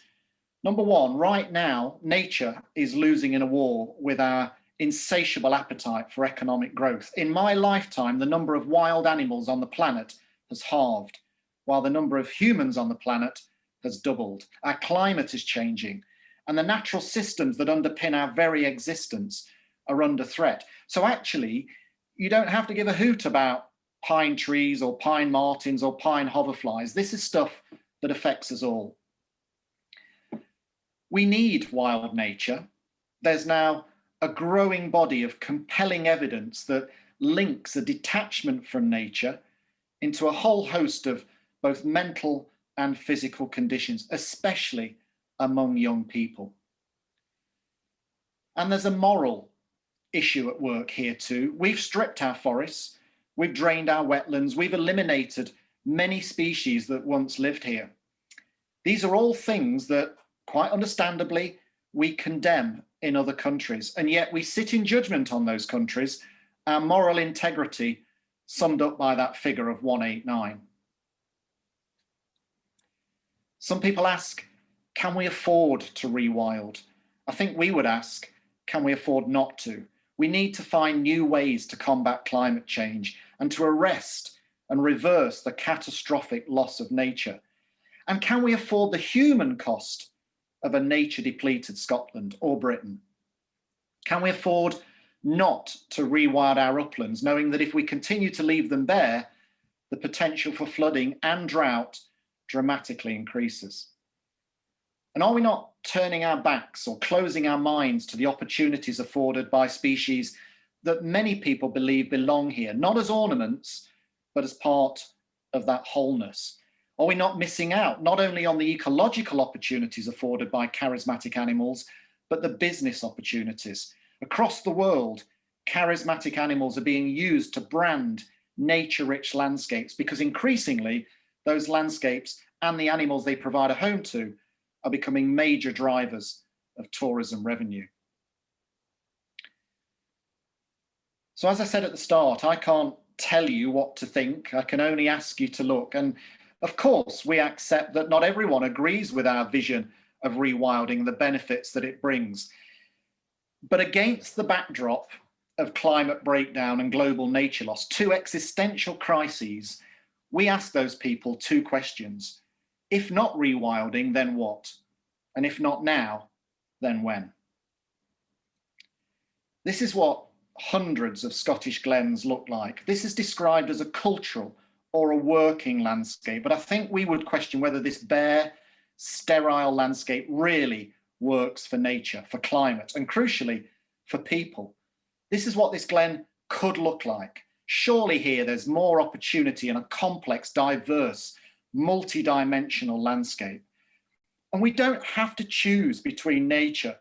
Number 1, right now, nature is losing in a war with our insatiable appetite for economic growth. In my lifetime, the number of wild animals on the planet has halved, while the number of humans on the planet has doubled. Our climate is changing, and the natural systems that underpin our very existence are under threat. So actually, you don't have to give a hoot about pine trees or pine martins or pine hoverflies. This is stuff that affects us all. We need wild nature. There's now a growing body of compelling evidence that links a detachment from nature into a whole host of both mental and physical conditions, especially among young people. And there's a moral issue at work here too. We've stripped our forests, we've drained our wetlands, we've eliminated many species that once lived here. These are all things that, quite understandably, we condemn in other countries, and yet we sit in judgment on those countries, our moral integrity summed up by that figure of 189. Some people ask, can we afford to rewild? I think we would ask, can we afford not to? We need to find new ways to combat climate change and to arrest and reverse the catastrophic loss of nature. And can we afford the human cost of a nature depleted Scotland or Britain? Can we afford not to rewild our uplands, knowing that if we continue to leave them bare, the potential for flooding and drought dramatically increases? And are we not turning our backs or closing our minds to the opportunities afforded by species that many people believe belong here, not as ornaments, but as part of that wholeness? Are we not missing out not only on the ecological opportunities afforded by charismatic animals, but the business opportunities? Across the world, charismatic animals are being used to brand nature-rich landscapes because increasingly those landscapes and the animals they provide a home to are becoming major drivers of tourism revenue. So as I said at the start, I can't tell you what to think. I can only ask you to look. And of course, we accept that not everyone agrees with our vision of rewilding, the benefits that it brings. But against the backdrop of climate breakdown and global nature loss, two existential crises, we ask those people two questions. If not rewilding, then what? And if not now, then when? This is what hundreds of Scottish glens look like. This is described as a cultural or a working landscape, but I think we would question whether this bare, sterile landscape really works for nature, for climate, and crucially, for people. This is what this glen could look like. Surely here there's more opportunity in a complex, diverse, multi-dimensional landscape. And we don't have to choose between nature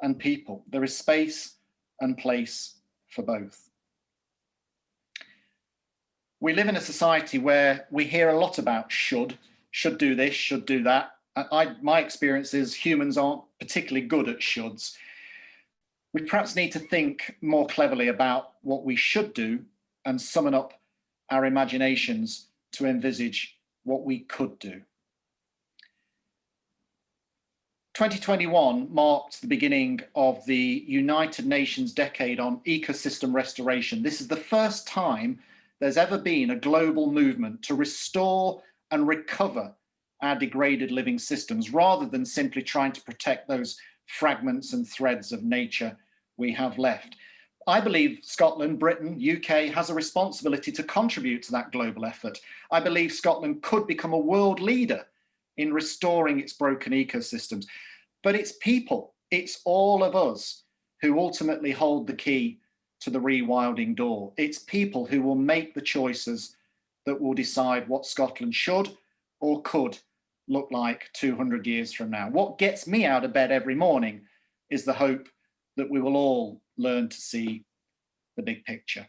and people. There is space and place for both. We live in a society where we hear a lot about should do this, should do that. My experience is humans aren't particularly good at shoulds. We perhaps need to think more cleverly about what we should do and summon up our imaginations to envisage what we could do. 2021 marked the beginning of the United Nations Decade on Ecosystem Restoration. This is the first time there's ever been a global movement to restore and recover our degraded living systems, rather than simply trying to protect those fragments and threads of nature we have left. I believe Scotland, Britain, UK has a responsibility to contribute to that global effort. I believe Scotland could become a world leader in restoring its broken ecosystems. But it's people, it's all of us who ultimately hold the key to the rewilding door. It's people who will make the choices that will decide what Scotland should or could look like 200 years from now. What gets me out of bed every morning is the hope that we will all learn to see the big picture.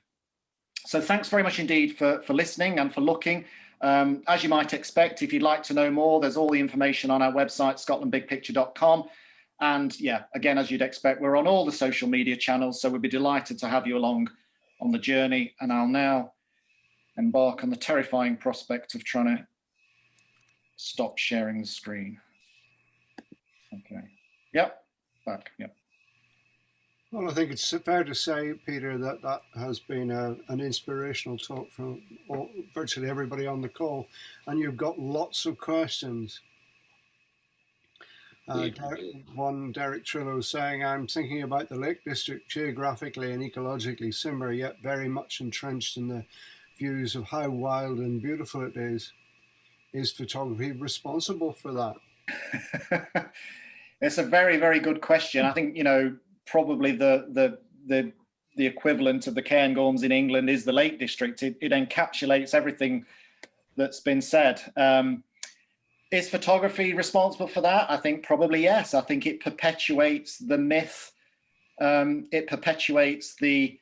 So thanks very much indeed for listening and for looking. As you might expect, if you'd like to know more, there's all the information on our website, scotlandbigpicture.com. And yeah, again, as you'd expect, we're on all the social media channels, so we'd be delighted to have you along on the journey. And I'll now embark on the terrifying prospect of trying to stop sharing the screen. Okay. Yep. Back. Yep. Well, I think it's fair to say, Peter, that has been an inspirational talk from virtually everybody on the call, and you've got lots of questions. Derek Trillo saying, I'm thinking about the Lake District geographically and ecologically similar, yet very much entrenched in the views of how wild and beautiful it is. Is photography responsible for that? It's a very, very good question. I think, probably the equivalent of the Cairns in England is the Lake District. It encapsulates everything that's been said. Is photography responsible for that? I think probably yes. I think it perpetuates the myth. It perpetuates the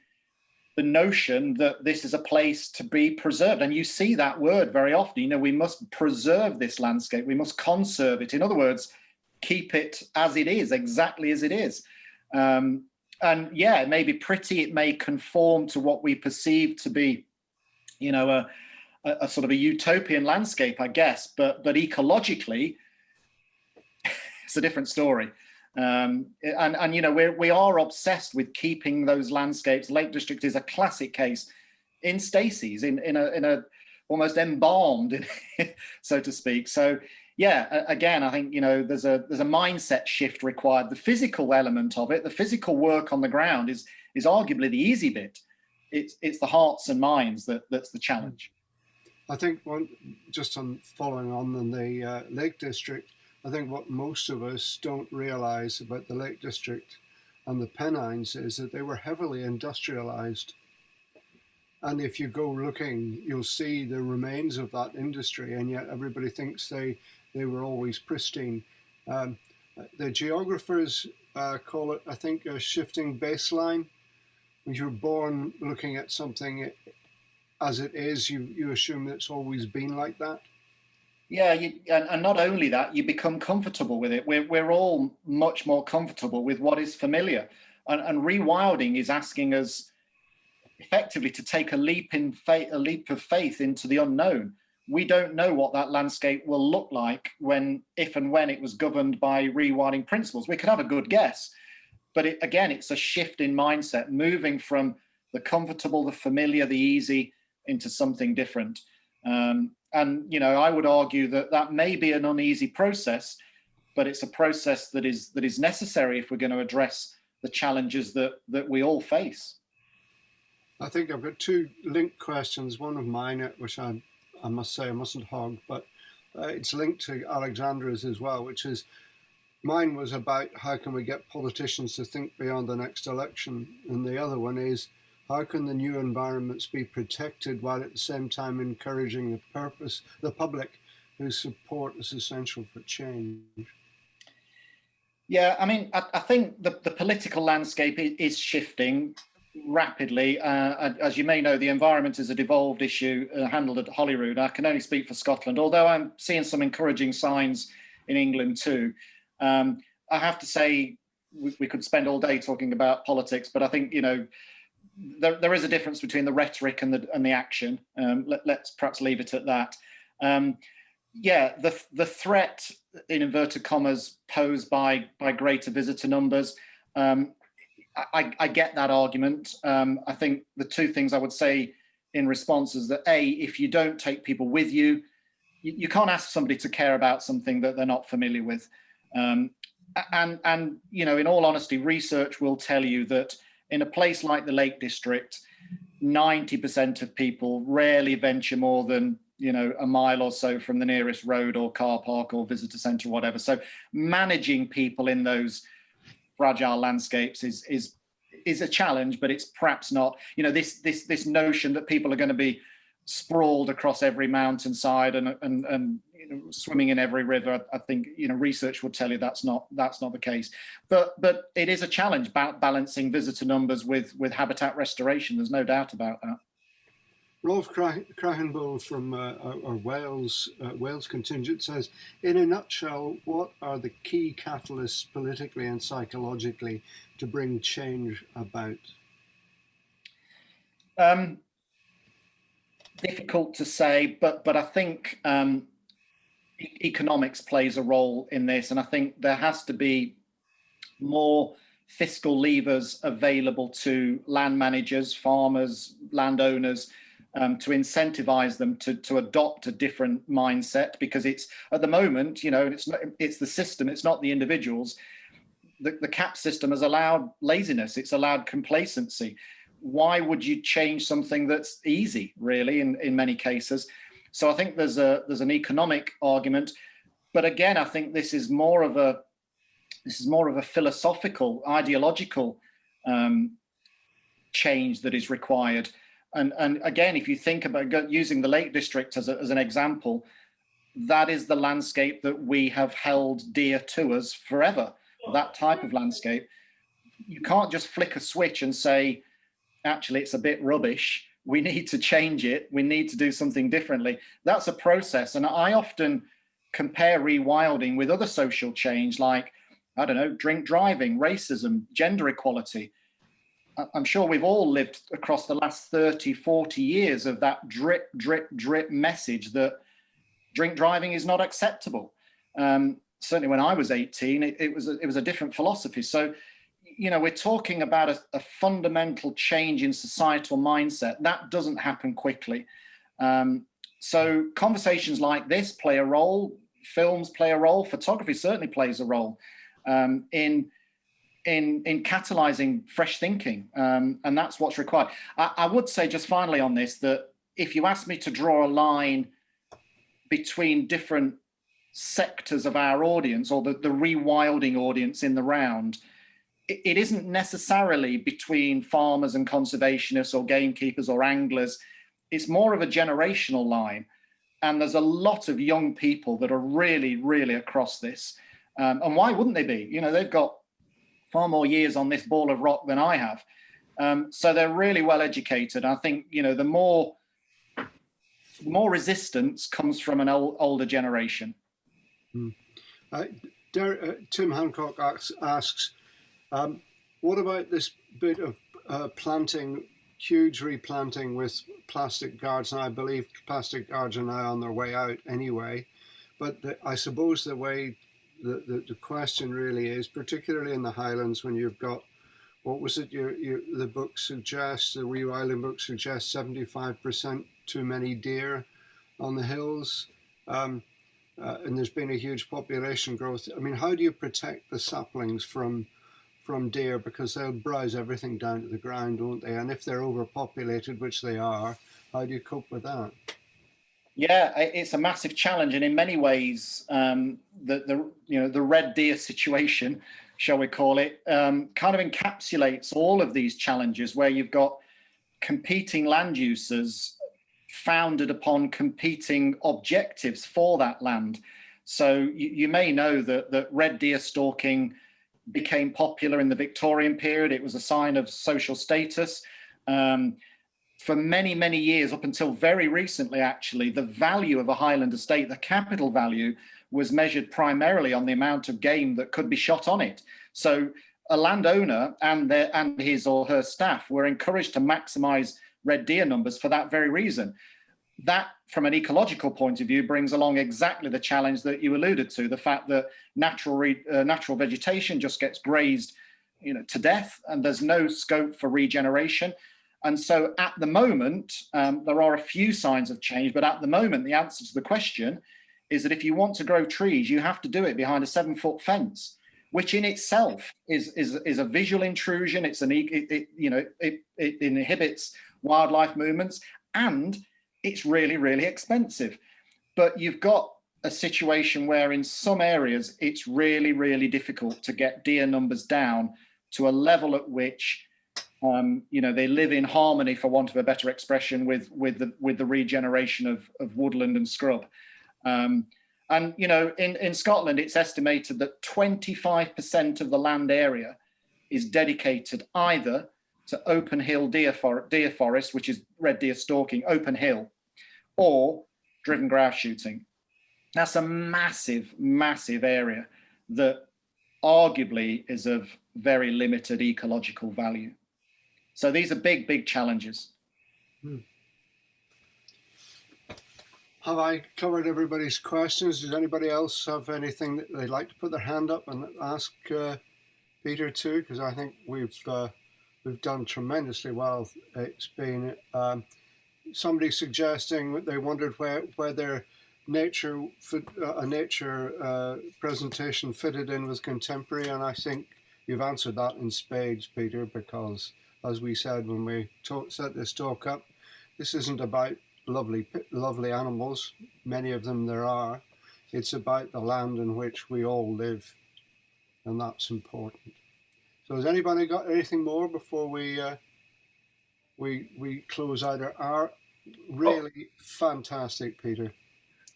notion that this is a place to be preserved. And you see that word very often. We must preserve this landscape. We must conserve it. In other words, keep it as it is, exactly as it is. And yeah, it may be pretty. It may conform to what we perceive to be, a sort of a utopian landscape, I guess, but ecologically, it's a different story. And we are obsessed with keeping those landscapes. Lake District is a classic case in Stacey's, in a almost embalmed, so to speak. So yeah, again, I think there's a mindset shift required. The physical element of it, the physical work on the ground, is arguably the easy bit. It's the hearts and minds that's the challenge. I think just on following on the Lake District, I think what most of us don't realize about the Lake District and the Pennines is that they were heavily industrialized. And if you go looking, you'll see the remains of that industry, and yet everybody thinks they were always pristine. The geographers call it, I think, a shifting baseline. When you're born looking at something as it is, you assume it's always been like that. Yeah, and not only that, you become comfortable with it. We're all much more comfortable with what is familiar, and rewilding is asking us effectively to take a leap of faith into the unknown. We don't know what that landscape will look like if and when it was governed by rewilding principles. We could have a good guess, but it's a shift in mindset, moving from the comfortable, the familiar, the easy into something different. And I would argue that may be an uneasy process, but it's a process that is necessary if we're going to address the challenges that we all face. I think I've got two linked questions. One of mine, which I must say I mustn't hog, but it's linked to Alexandra's as well, which is, mine was about how can we get politicians to think beyond the next election, and the other one is, how can the new environments be protected while at the same time encouraging the public whose support is essential for change? Yeah, I mean, I think the political landscape is shifting rapidly. As you may know, the environment is a devolved issue handled at Holyrood. I can only speak for Scotland, although I'm seeing some encouraging signs in England too. I have to say, we could spend all day talking about politics, but I think, there is a difference between the rhetoric and the action. Let's perhaps leave it at that. The threat, in inverted commas, posed by greater visitor numbers, I get that argument. I think the two things I would say in response is that, A, if you don't take people with you, you can't ask somebody to care about something that they're not familiar with. And in all honesty, research will tell you that in a place like the Lake District, 90% of people rarely venture more than a mile or so from the nearest road or car park or visitor centre or whatever. So managing people in those fragile landscapes is a challenge, but it's perhaps not, this notion that people are going to be sprawled across every mountainside and swimming in every river. I think research will tell you that's not the case. But it is a challenge balancing visitor numbers with habitat restoration. There's no doubt about that. Rolf Krahenbull from our Wales contingent says, in a nutshell, what are the key catalysts politically and psychologically to bring change about? Difficult to say, but I think economics plays a role in this, and I think there has to be more fiscal levers available to land managers, farmers, landowners, to incentivize them to adopt a different mindset, because it's at the moment, it's the system, it's not the individuals. The cap system has allowed laziness, it's allowed complacency. Why would you change something that's easy, really, in many cases? So I think there's an economic argument, but again, I think this is more of a philosophical, ideological change that is required. And again, if you think about using the Lake District as an example, that is the landscape that we have held dear to us forever. That type of landscape. You can't just flick a switch and say, actually, it's a bit rubbish. We need to change it. We need to do something differently. That's a process. And I often compare rewilding with other social change, like, I don't know, drink driving, racism, gender equality. I'm sure we've all lived across the last 30, 40 years of that drip, drip, drip message that drink driving is not acceptable. Certainly when I was 18, it was a different philosophy. So, we're talking about a fundamental change in societal mindset. That doesn't happen quickly. So conversations like this play a role, films play a role, photography certainly plays a role in catalyzing fresh thinking. And that's what's required. I would say just finally on this, that if you ask me to draw a line between different sectors of our audience, or the rewilding audience in the round, it isn't necessarily between farmers and conservationists or gamekeepers or anglers. It's more of a generational line. And there's a lot of young people that are really, really across this. And why wouldn't they be? They've got far more years on this ball of rock than I have. So they're really well educated. I think, the more resistance comes from an older generation. Tim Hancock asks, what about this bit of planting, huge replanting with plastic guards? And I believe plastic guards are now on their way out anyway. But I suppose the way the question really is, particularly in the Highlands, when you've got, what was it, the book suggests, the rewilding book suggests 75% too many deer on the hills. And there's been a huge population growth. I mean, how do you protect the saplings from deer? Because they'll browse everything down to the ground, won't they? And if they're overpopulated, which they are, how do you cope with that? Yeah, it's a massive challenge, and in many ways, the red deer situation, shall we call it, kind of encapsulates all of these challenges, where you've got competing land uses founded upon competing objectives for that land. So you may know that red deer stalking became popular in the Victorian period. It was a sign of social status. For many, many years, up until very recently, actually, the value of a Highland estate, the capital value, was measured primarily on the amount of game that could be shot on it. So a landowner and his or her staff were encouraged to maximize red deer numbers for that very reason. That, from an ecological point of view, brings along exactly the challenge that you alluded to, the fact that natural vegetation just gets grazed, to death, and there's no scope for regeneration. And so at the moment, there are a few signs of change, but at the moment, the answer to the question is that if you want to grow trees, you have to do it behind a 7-foot fence, which in itself is a visual intrusion. It inhibits wildlife movements, and it's really, really expensive. But you've got a situation where in some areas, it's really, really difficult to get deer numbers down to a level at which they live in harmony, for want of a better expression, with the regeneration of woodland and scrub. In Scotland, it's estimated that 25% of the land area is dedicated either to open hill deer forest, which is red deer stalking, open hill, or driven grouse shooting. That's a massive, massive area that arguably is of very limited ecological value. So these are big, big challenges. Have I covered everybody's questions? Does anybody else have anything that they'd like to put their hand up and ask Peter too? Because I think we've done tremendously well. It's been somebody suggesting that they wondered whether a nature presentation fitted in with contemporary, and I think you've answered that in spades, Peter, because as we said when we set this talk up, this isn't about lovely animals, many of them there are. It's about the land in which we all live, and that's important. So has anybody got anything more before we close out our really fantastic, Peter?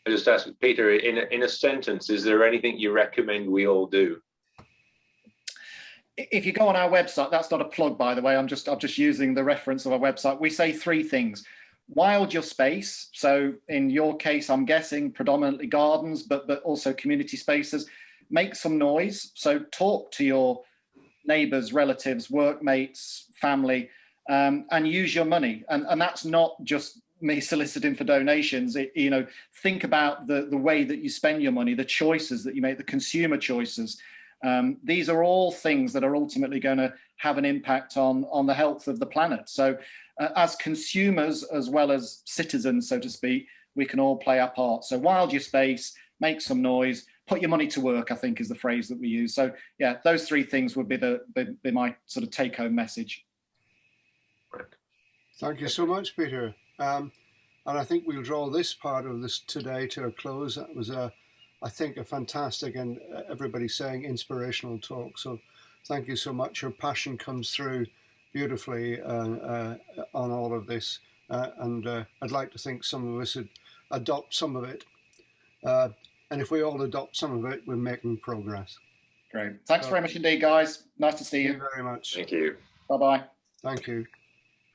I just asked Peter, in a sentence, is there anything you recommend we all do? If you go on our website, that's not a plug, by the way, I'm just using the reference of our website. We say 3 things. Wild your space. So in your case, I'm guessing predominantly gardens, but also community spaces. Make some noise. So talk to your neighbors, relatives, workmates, family, and use your money. And that's not just me soliciting for donations. Think about the way that you spend your money, the choices that you make, the consumer choices. These are all things that are ultimately going to have an impact on the health of the planet. So as consumers, as well as citizens, so to speak, we can all play our part. So wild your space, make some noise, put your money to work, I think is the phrase that we use. So yeah, those 3 things would be my sort of take home message. Thank you so much, Peter. And I think we'll draw this part of this today to a close. That was I think a fantastic, and everybody's saying inspirational talk. So thank you so much. Your passion comes through beautifully on all of this. And I'd like to think some of us would adopt some of it. And if we all adopt some of it, we're making progress. Great. Thanks very much indeed, guys. Nice to see you. Thank you very much. Thank you. Bye-bye. Thank you.